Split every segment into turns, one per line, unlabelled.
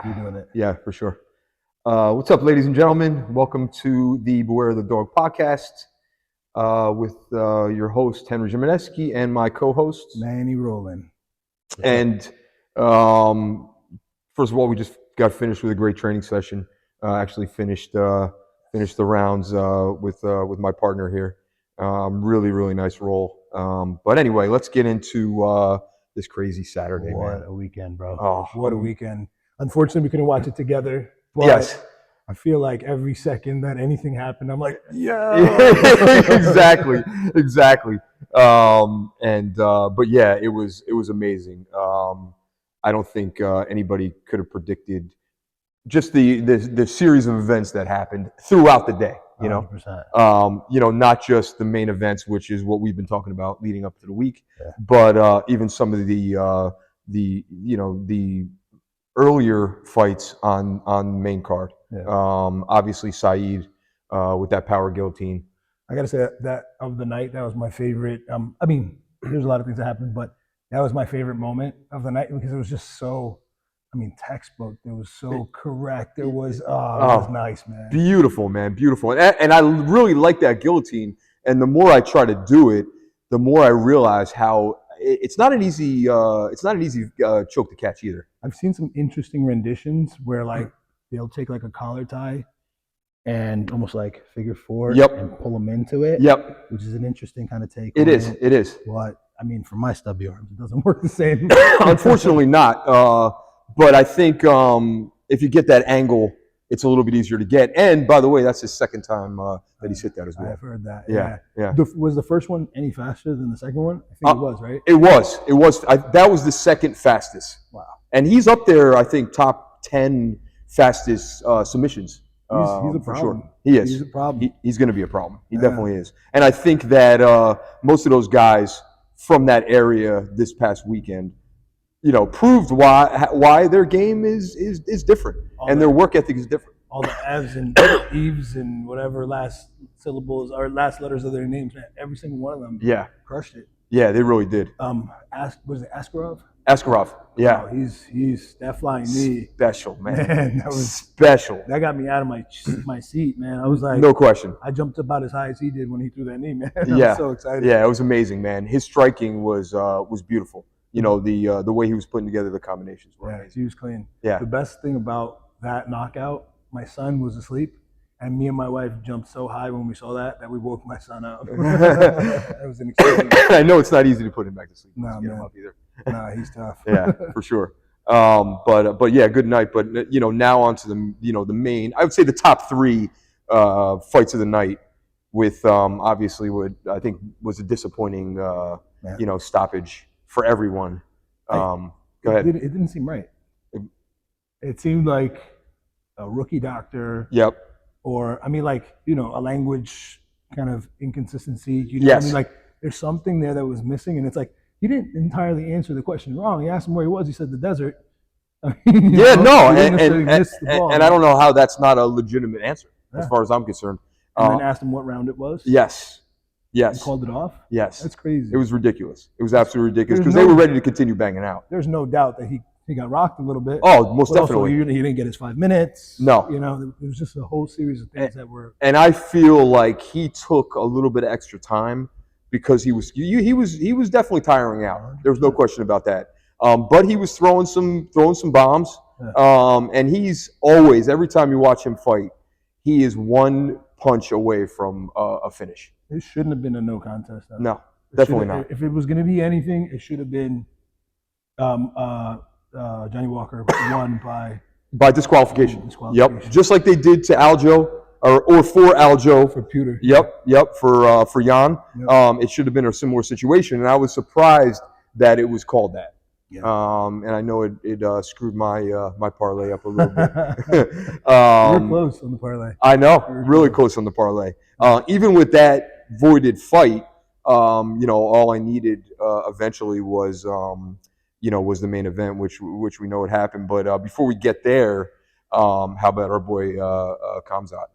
You're doing it.
Yeah, for sure. What's up, ladies and gentlemen? Welcome to the Beware the Dog podcast with your host, Henry Jimenezki, and my co-host.
Manny Rowland.
And first of all, we just got finished with a great training session. Actually finished the rounds with my partner here. Really nice roll. But anyway, let's get into this crazy Saturday,
What
man.
a weekend, bro.
Oh,
What a weekend. Unfortunately, we couldn't watch it together. But
Yes.
I feel like every second that anything happened, I'm like, yeah.
exactly. But yeah, it was amazing. I don't think anybody could have predicted just the series of events that happened throughout the day.
100%.
Not just the main events, which is what we've been talking about leading up to the week,
Yeah.
but even some of the earlier fights on main card.
Yeah.
Obviously, Saeed with that power guillotine.
I got to say that of the night, that was my favorite. I mean, there's a lot of things that happened, but that was my favorite moment of the night because it was just so, textbook. It was so correct. It was nice, man.
Beautiful, man, beautiful. And I really like that guillotine. And the more I try to do it, the more I realize how it's not an easy choke to catch either.
I've seen some interesting renditions where like they'll take like a collar tie and almost like figure four
Yep.
and pull them into it.
Yep.
Which is an interesting kind of take.
It is.
But for my stubby arms, it doesn't work the same.
Unfortunately not. But I think if you get that angle, it's a little bit easier to get. And by the way, that's his second time that he's hit that as well.
I've heard that.
Yeah.
Was the first one any faster than the second one? I think it was, right?
It was. That was the second fastest.
Wow.
And he's up there, I think, top 10 fastest submissions.
He's a problem.
For sure. He is.
He's a problem.
He's going to be a problem. He definitely is. And I think that most of those guys from that area this past weekend, proved why their game is different and their work ethic is different.
All the Evs and Eves and whatever last syllables or last letters of their names, man, every single one of them crushed it.
Yeah, they really did.
Was it Askarov?
Askarov, yeah.
Oh, he's that flying knee.
Special, man.
That was
special.
That got me out of my seat, man. I was like,
no question.
I jumped about as high as he did when he threw that knee, man. I was so excited.
Yeah, it was amazing, man. His striking was beautiful. The way he was putting together the combinations were amazing.
He was clean.
Yeah.
The best thing about that knockout, my son was asleep, and me and my wife jumped so high when we saw that we woke my son up. That was an experience.
I know it's not easy to put him back to sleep.
No,
get him up either.
Nah, he's tough.
Yeah, for sure. But yeah, good night. But now onto the main. I would say the top three fights of the night, with obviously what I think was a disappointing stoppage for everyone. Go ahead.
It didn't seem right. It seemed like a rookie doctor.
Yep.
Or a language kind of inconsistency.
Yes.
There's something there that was missing, and it's like he didn't entirely answer the question wrong. He asked him where he was. He said the desert.
And I don't know how that's not a legitimate answer as far as I'm concerned.
And then asked him what round it was.
Yes.
He called it off.
Yes.
That's crazy.
It was ridiculous. It was absolutely ridiculous because they were ready to continue banging out.
There's no doubt that he got rocked a little bit.
Oh, most definitely.
Also, he didn't get his 5 minutes.
No.
It was just a whole series of things that were.
And I feel like he took a little bit of extra time because he was definitely tiring out. There was no question about that. But he was throwing some bombs. Yeah. And he's always, every time you watch him fight, he is one punch away from a finish.
It shouldn't have been a no contest. Though.
No, definitely not.
If it was going to be anything, it should have been Johnny Walker won
by disqualification. Yep, just like they did to Aljo or for Aljo
for Pewter.
Yep, for Jan.
Yep.
It should have been a similar situation, and I was surprised that it was called that.
Yeah.
And I know it screwed my parlay up a little bit.
We're close on the parlay.
I know, really close on the parlay. Even with that voided fight, all I needed eventually was the main event, which we know what happened. But before we get there, how about our boy Khamzat?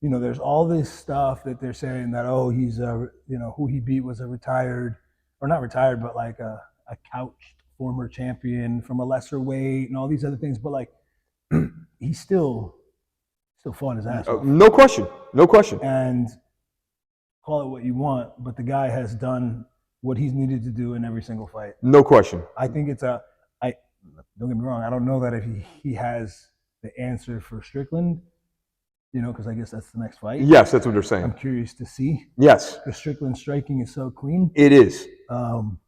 There's all this stuff that they're saying that he's who he beat was a retired, or not retired, but like a couched former champion from a lesser weight and all these other things, but like he still fought his ass off.
No question, no question.
And call it what you want, but the guy has done what he's needed to do in every single fight.
No question.
I think it's a. I don't get me wrong. I don't know that if he has the answer for Strickland, you know, because I guess that's the next fight.
Yes, that's what they're saying.
I'm curious to see.
Yes,
Because Strickland's striking is so clean.
it is.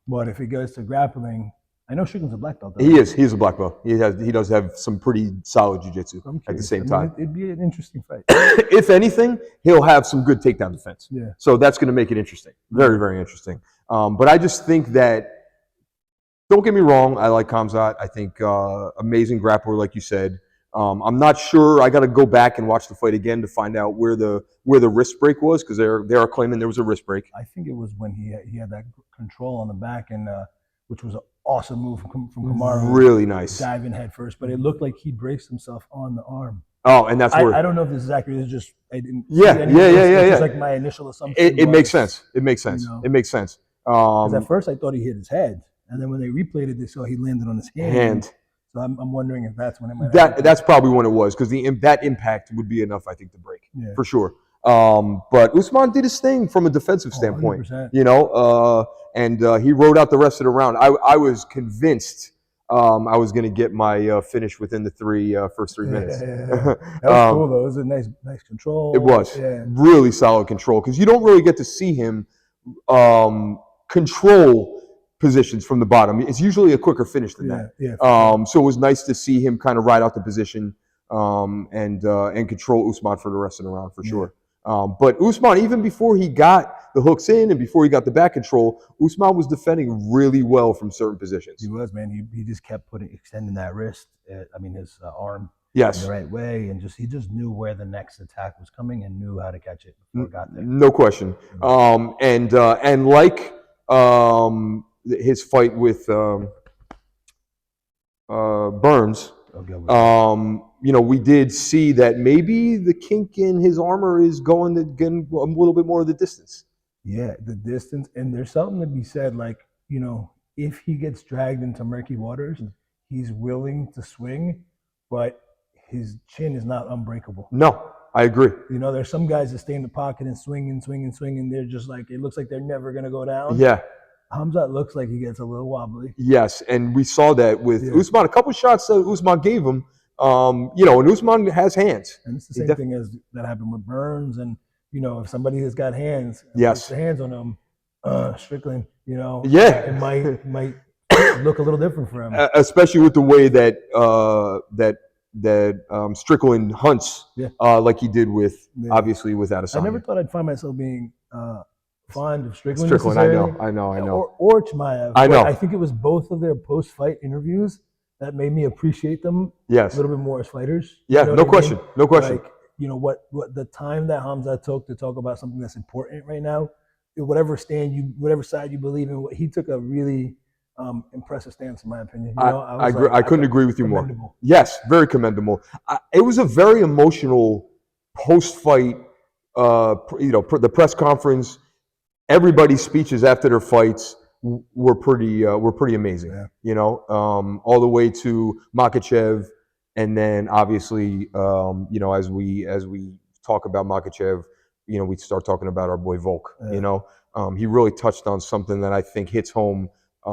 But if it goes to grappling, I know Strickland's a black belt. Though.
He is. He's a black belt. He does have some pretty solid jiu-jitsu at the same time.
It'd be an interesting fight.
If anything, he'll have some good takedown defense.
Yeah.
So that's going to make it interesting. Very, very interesting. But I just think that, don't get me wrong, I like Khamzat. I think amazing grappler, like you said. I'm not sure. I got to go back and watch the fight again to find out where the wrist break was, because they are claiming there was a wrist break.
I think it was when he had that control on the back, and which was an awesome move from Kamaru.
Really nice.
Diving head first, but it looked like he braced himself on the arm.
Oh, and that's where
I don't know if this is accurate. It's just I didn't.
Yeah.
It's like my initial assumption.
It makes sense. It makes sense.
You know,
it makes sense.
Because at first I thought he hit his head, and then when they replayed it, they saw he landed on his hand. So I'm wondering if that's when it might.
That's probably when it was, because that impact would be enough, I think, to break for sure. But Usman did his thing from a defensive standpoint,
100%.
you know, and he rode out the rest of the round. I was convinced I was going to get my finish within the first 3 minutes.
That was cool though. It was a nice control.
It was really solid control, because you don't really get to see him control positions from the bottom. It's usually a quicker finish than that. So it was nice to see him kind of ride out the position and control Usman for the rest of the round for sure. But Usman, even before he got the hooks in and before he got the back control, Usman was defending really well from certain positions.
He was, man. He just kept extending that wrist. His arm.
Yes.
The right way, and he just knew where the next attack was coming and knew how to catch it before it got there.
No question. And like his fight with Burns, you know, we did see that maybe the kink in his armor is going a little bit more of the distance.
Yeah, the distance, and there's something to be said, like, you know, if he gets dragged into murky waters, he's willing to swing, but his chin is not unbreakable.
No, I agree.
You know, there's some guys that stay in the pocket and swing and swing and swing, and they're just like, it looks like they're never going to go down.
Yeah.
Khamzat looks like he gets a little wobbly.
Yes, and we saw that with Usman. A couple shots that Usman gave him, you know, and Usman has hands.
And it's the same thing as that happened with Burns. And, you know, if somebody has got hands,
yes,
puts their hands on them, Strickland, you know,
it
might look a little different for him.
Especially with the way that Strickland hunts, like he did with obviously with Adesanya.
I never thought I'd find myself being fond of Strickland.
I know.
Or Chimaev.
I know.
I think it was both of their post-fight interviews that made me appreciate them a little bit more as fighters.
Yeah,
you know
no question. No question.
Like, you know, what the time that Khamzat took to talk about something that's important right now, whatever side you believe in, he took a really impressive stance, in my opinion. You know,
I agree. I couldn't agree with you more.
Commendable.
Yes, very commendable. It was a very emotional post-fight. You know, the press conference, everybody's speeches after their fights were pretty amazing.
Yeah.
You know, all the way to Makhachev, and then obviously, you know, as we talk about Makhachev, you know, we start talking about our boy Volk.
Yeah.
You know, he really touched on something that I think hits home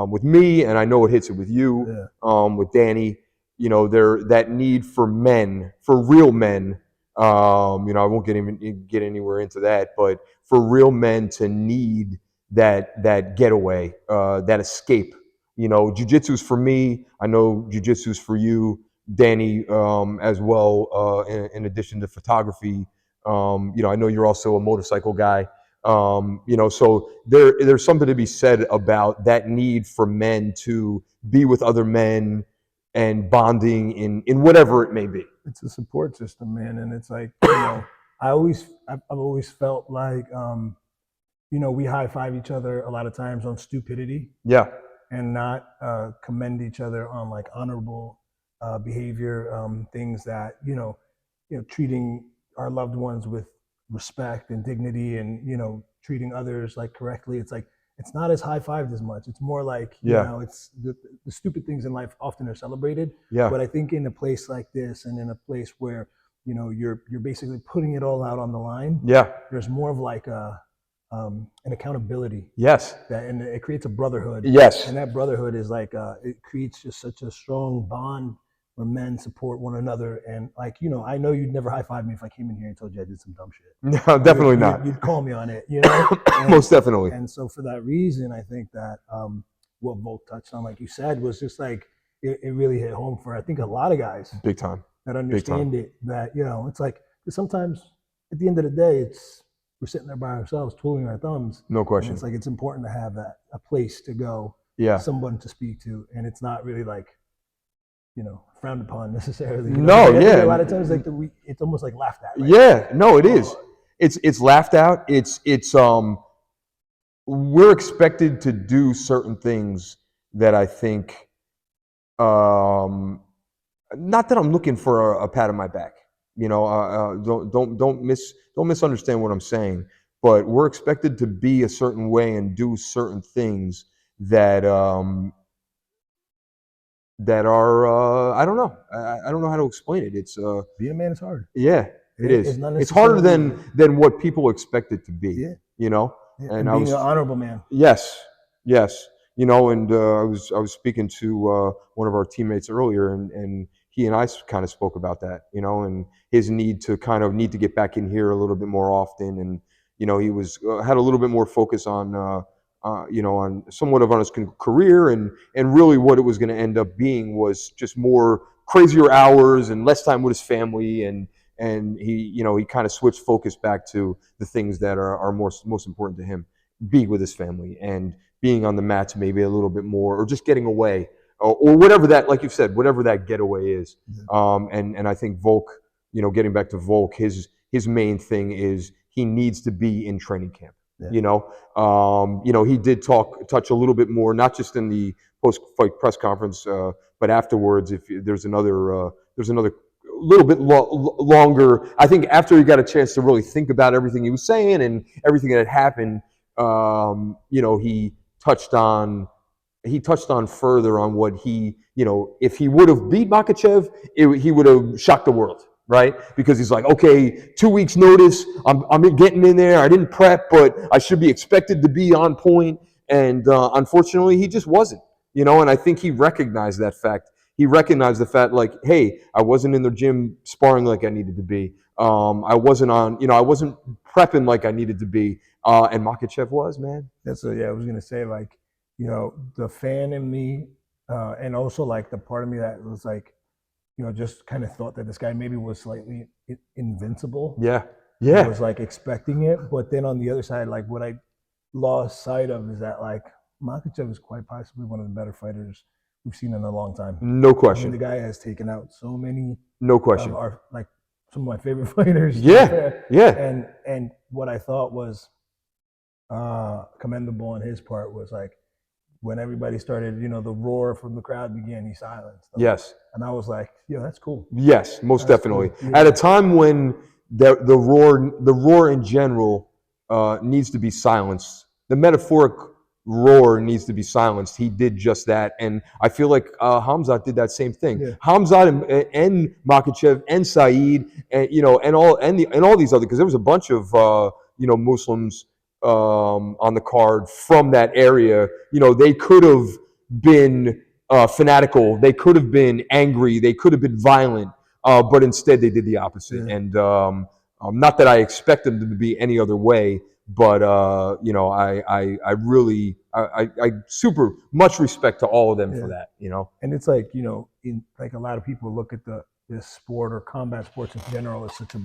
with me, and I know it hits it with you, with Danny. You know, that need for men, for real men. You know, I won't get anywhere into that, but for real men to need that getaway, that escape. You know, jiu-jitsu's for me. I know jiu-jitsu's for you, Danny, as well. In addition to photography, you know, I know you're also a motorcycle guy. You know, so there's something to be said about that need for men to be with other men and bonding in whatever it may be.
It's a support system, man, and it's like, you know, I've always felt like, you know, we high five each other a lot of times on stupidity, and not commend each other on like honorable behavior, things that you know, treating our loved ones with respect and dignity, and you know, treating others like correctly. It's it's not as high-fived as much. It's more like,
Yeah.
you know, it's the stupid things in life often are celebrated.
Yeah.
But I think in a place like this, and in a place where, you know, you're basically putting it all out on the line,
Yeah.
there's more of like an accountability
Yes.
that, and it creates a brotherhood.
Yes.
And that brotherhood is like, it creates just such a strong bond where men support one another. And like, you know, I know you'd never high five me if I came in here and told you I did some dumb shit.
No, definitely not.
You'd call me on it, you know?
Most definitely.
And so for that reason, I think that what Volk touched on, like you said, was just like, it really hit home for, I think, a lot of guys
Big time.
that understand it, that, you know, it's like, sometimes at the end of the day, we're sitting there by ourselves, twiddling our thumbs.
No
And
question.
it's like, it's important to have a place to go,
Yeah.
someone to speak to. And it's not really like, you know, frowned upon necessarily. You
No,
know? Like, I think
yeah.
a lot of times, like it's almost like laughed at. Right?
Yeah. No, it is. It's laughed out. It's we're expected to do certain things that I think, not that I'm looking for a pat on my back, you know, don't misunderstand what I'm saying, but we're expected to be a certain way and do certain things that that are I don't know, I don't know how to explain it. It's
Being a man is hard.
yeah, it is.
It's not
It's harder
necessarily-
than what people expect it to be.
Yeah.
You know.
And being an honorable man.
Yes, yes. You know, and I was speaking to one of our teammates earlier, and he and I kind of spoke about that. You know, and his need to get back in here a little bit more often, and you know, he was had a little bit more focus on you know, on somewhat of on his career, and really what it was going to end up being was just more crazier hours and less time with his family, and he kind of switched focus back to the things that are most important to him, being with his family and being on the mats maybe a little bit more, or just getting away, or whatever that, like you said, whatever that getaway is. And I think Volk, you know, getting back to Volk, his main thing is he needs to be in training camp. Yeah. You know, he did touch a little bit more, not just in the post-fight press conference, but afterwards. If there's another little bit longer, I think after he got a chance to really think about everything he was saying and everything that had happened, you know, he touched on further on what he, you know, if he would have beat Makhachev, he would have shocked the world. Right? Because he's like, okay, 2 weeks notice, I'm getting in there. I didn't prep, but I should be expected to be on point. And unfortunately, he just wasn't, you know, and I think he recognized that fact. He recognized the fact, like, hey, I wasn't in the gym sparring like I needed to be. I wasn't prepping like I needed to be. And Makhachev was, man.
I was going to say, like, you know, the fan in me, and also like the part of me that was like, you know, just kind of thought that this guy maybe was slightly invincible.
Yeah. Yeah.
I was like expecting it. But then on the other side, like what I lost sight of is that like Makhachev is quite possibly one of the better fighters we've seen in a long time.
No question.
I mean, the guy has taken out so many.
No question.
Like some of my favorite fighters.
Yeah. Yeah.
And what I thought was commendable on his part was like, when everybody started, you know, the roar from the crowd began, he silenced them.
Yes.
And I was like, yeah, that's cool.
Yes, most definitely.
Cool. Yeah.
At a time when the roar in general needs to be silenced, the metaphoric roar needs to be silenced. He did just that, and I feel like Khamzat did that same thing. Yeah. Khamzat and Makhachev and Saeed, and you know, and all these other, because there was a bunch of you know, Muslims on the card from that area. You know, they could have been fanatical, they could have been angry, they could have been violent, but instead they did the opposite. Yeah. And not that I expect them to be any other way, but you know, I really super much respect to all of them for that. You know,
and it's like, you know, in like a lot of people look at this sport or combat sports in general as such a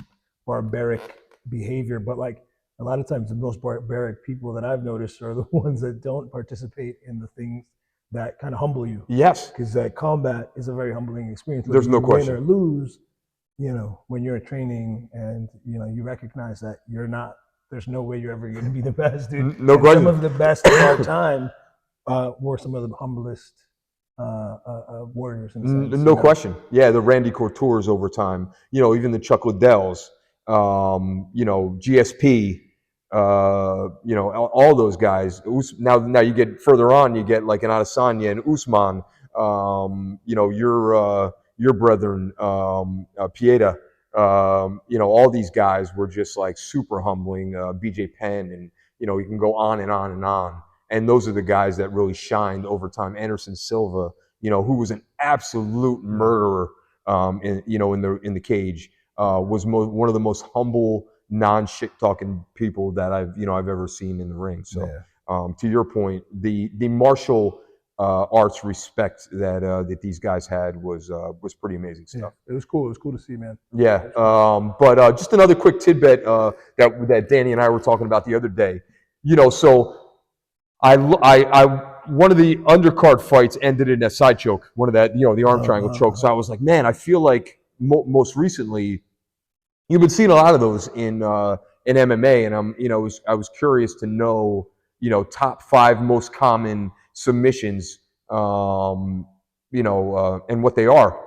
barbaric behavior, but like, a lot of times the most barbaric people that I've noticed are the ones that don't participate in the things that kind of humble you.
Yes.
Because combat is a very humbling experience.
There's no question.
Win or lose, you know, when you're training and, you know, you recognize that there's no way you're ever going to be the best, dude.
No question.
Some of the best of our time were some of the humblest warriors in a sense.
No question. Yeah, the Randy Couture's over time. You know, even the Chuck Liddells, you know, GSP, you know, all those guys. Now you get further on, you get like an Adesanya and Usman. You know, your brethren, Pieta. You know, all these guys were just like super humbling. BJ Penn, and you know, you can go on and on and on. And those are the guys that really shined over time. Anderson Silva, you know, who was an absolute murderer, you know, in the cage, was one of the most humble, non-shit talking people that I've ever seen in the ring. So, to your point, the martial arts respect that these guys had was pretty amazing stuff.
Yeah, it was cool. It was cool to see, man.
Yeah, but just another quick tidbit that Danny and I were talking about the other day. You know, so I one of the undercard fights ended in a side choke, one of that, you know, the arm triangle choke. So I was like, man, I feel like most recently you've been seeing a lot of those in MMA, and I was curious to know, you know, top 5 most common submissions, and what they are.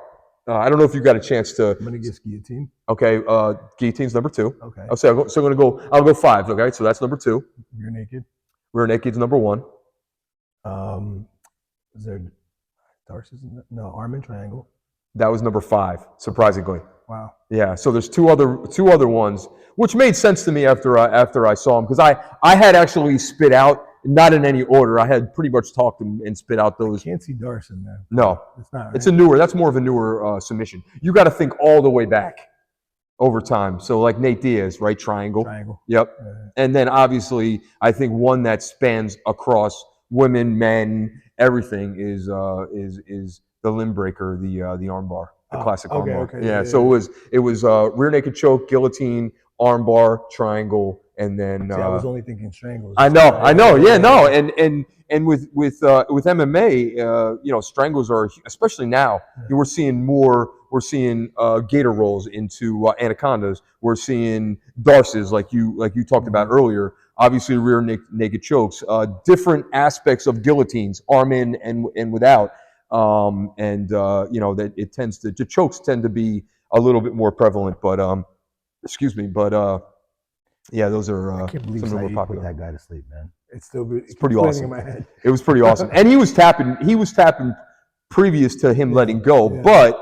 I don't know if you got a chance to.
I'm gonna guess guillotine.
Okay, guillotine's number 2.
Okay.
I'll go 5. Okay, so that's number 2.
Rear naked.
Rear naked's number 1.
Is there Darcy's? No, arm and triangle.
That was number 5, surprisingly.
Wow.
Yeah. So there's two other ones, which made sense to me after I saw them, because I had actually spit out, not in any order. I had pretty much talked and spit out those.
I can't see Darson, man.
No,
it's not. Right?
That's more of a newer submission. You got to think all the way back over time. So like Nate Diaz, right? Triangle. Yep. And then obviously, I think one that spans across women, men, everything is the limb breaker, the armbar, the classic armbar.
Okay.
Yeah. So it was rear naked choke, guillotine, armbar, triangle, and then.
See, I was only thinking strangles.
I know. Yeah, no, and with MMA, you know, strangles are, especially now. We're seeing more. We're seeing gator rolls into anacondas. We're seeing darces, like you talked about earlier. Obviously, rear naked chokes. Different aspects of guillotines, arm in and without. You know, that it tends to, the chokes tend to be a little bit more prevalent, but yeah, those are
I can't believe
some of the more
Saeed
popular.
put that guy to sleep, man. It's
pretty awesome.
In my head.
It was pretty awesome, and he was tapping previous to him letting go.
Yeah.
But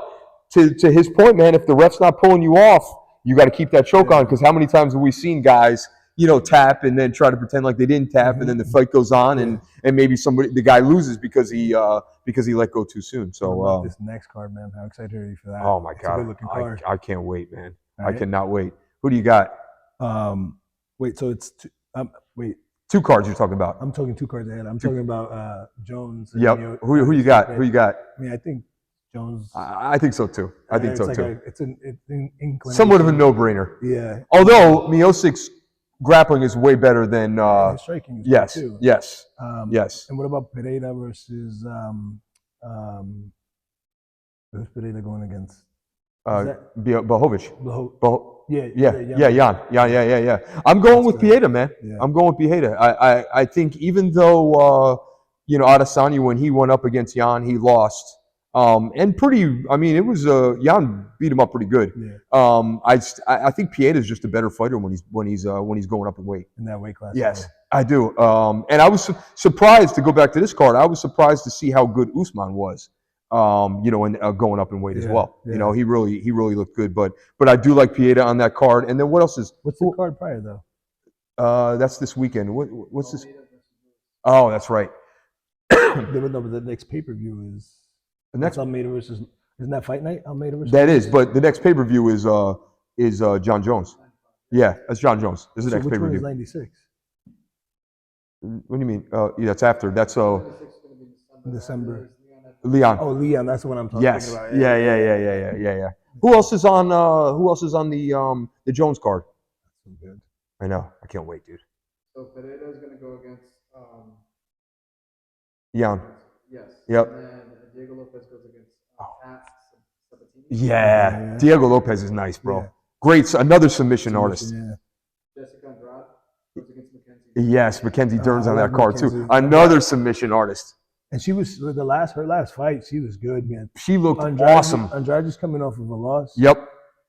to his point, man, if the ref's not pulling you off, you got to keep that choke on, because how many times have we seen guys, you know, tap and then try to pretend like they didn't tap, and then the fight goes on, and maybe the guy loses because he let go too soon. So
this next card, man, how excited are you for that?
Oh my
It's
God,
a good-looking card.
I can't wait, man.
Right.
I cannot wait. Who do you got?
Wait, so it's wait.
2 cards you're talking about.
I'm talking 2 cards ahead. I'm talking about Jones. And
Yep. Who you got? Who you got?
I mean, I think Jones.
I think so too. I think so too.
It's an inclination.
Somewhat of a no-brainer.
Yeah.
Although Miosic's grappling is way better than.
His striking is
yes.
good too.
Yes. Yes.
And what about Pereira versus who's Pereira going against?
Blachowicz.
Jan.
Yeah. I'm going with Pieta, man.
Yeah.
I'm going with Pieta. I think even though Adesanya, when he went up against Jan, he lost. And pretty. I mean, it was Jan beat him up pretty good.
Yeah.
I think Pieta is just a better fighter when he's going up in weight.
In that weight class.
Yes, I do. And I was surprised, to go back to this card. I was surprised to see how good Usman was. And going up in weight as well.
Yeah.
You know, he really looked good. But I do like Pieta on that card. And then what else is?
What's the card prior though?
That's this weekend. What's this? Oh, that's right.
But the next pay-per-view is
The next
Almeida versus. Isn't that Fight Night? Almeida versus.
That is, but the next pay-per-view is John Jones. Yeah, that's John Jones. This is the next
which one
pay-per-view.
is 96?
What do you mean? Yeah, that's after. That's
December.
Leon.
Oh, Leon. That's the one I'm talking
Yes.
about.
Yeah. Who else is on the Jones card?
Good.
I know. I can't wait, dude.
So Pereira is going to go against.
Jan.
Yes.
Yep.
And then Diego Lopez goes against Sabatini.
Yeah. Diego Lopez is nice, bro.
Yeah.
Great. Another submission artist.
Yeah.
Jessica Andrade goes against Mackenzie.
Yes, Mackenzie Dern's on
I
that
love
card too.
Mackenzie.
Another submission artist.
And she was her last fight. She was good, man.
She looked awesome.
Andrade's coming off of a loss.
Yep.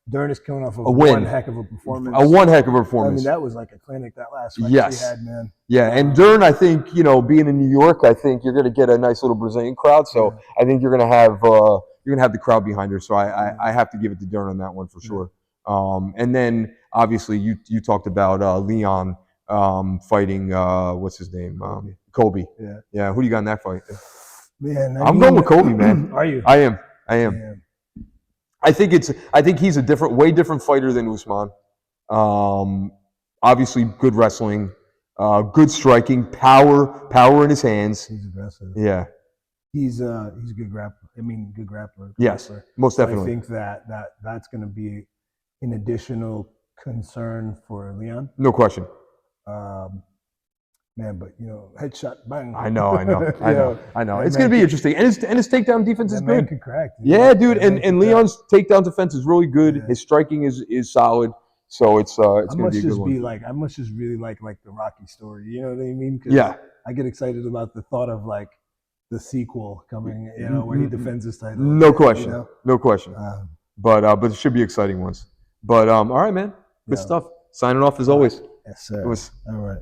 Dern is coming off of
A win.
one heck of a performance.
A one heck of a
I
performance.
mean, that was like a clinic, that last fight
Yes.
he had, man.
Yeah, and Dern, I think, you know, being in New York, I think you're going to get a nice little Brazilian crowd. So I think you're going to have the crowd behind her. So I have to give it to Dern on that one for sure. And then obviously you talked about Leon fighting what's his name, Kobe. Yeah. Who do you got in that fight?
Man,
I'm going with Kobe, man.
Are you?
I am.
Yeah.
I think he's a way different fighter than Usman. Obviously, good wrestling, good striking, power in his hands.
He's aggressive.
Yeah.
He's a good grappler. I mean, good grappler.
Yes,
grappler.
most
So
definitely.
I think that's going to be an additional concern for Leon.
No question.
Man, but you know, headshot, bang.
I know.
That
It's going to be interesting, and his takedown defense is
that man
good.
could crack.
Yeah, dude,
That man
and
could
Leon's takedown defense is really good.
Yeah.
His striking is solid. So it's going to be a good one.
I must just really like the Rocky story. You know what I mean? 'Cause
Yeah.
I get excited about the thought of like the sequel coming. You know, where he defends his title.
No question.
You know?
No question. But it should be exciting ones. But all right, man. Good
Yeah.
stuff. Signing off as always.
Yes, sir.
It was
All right.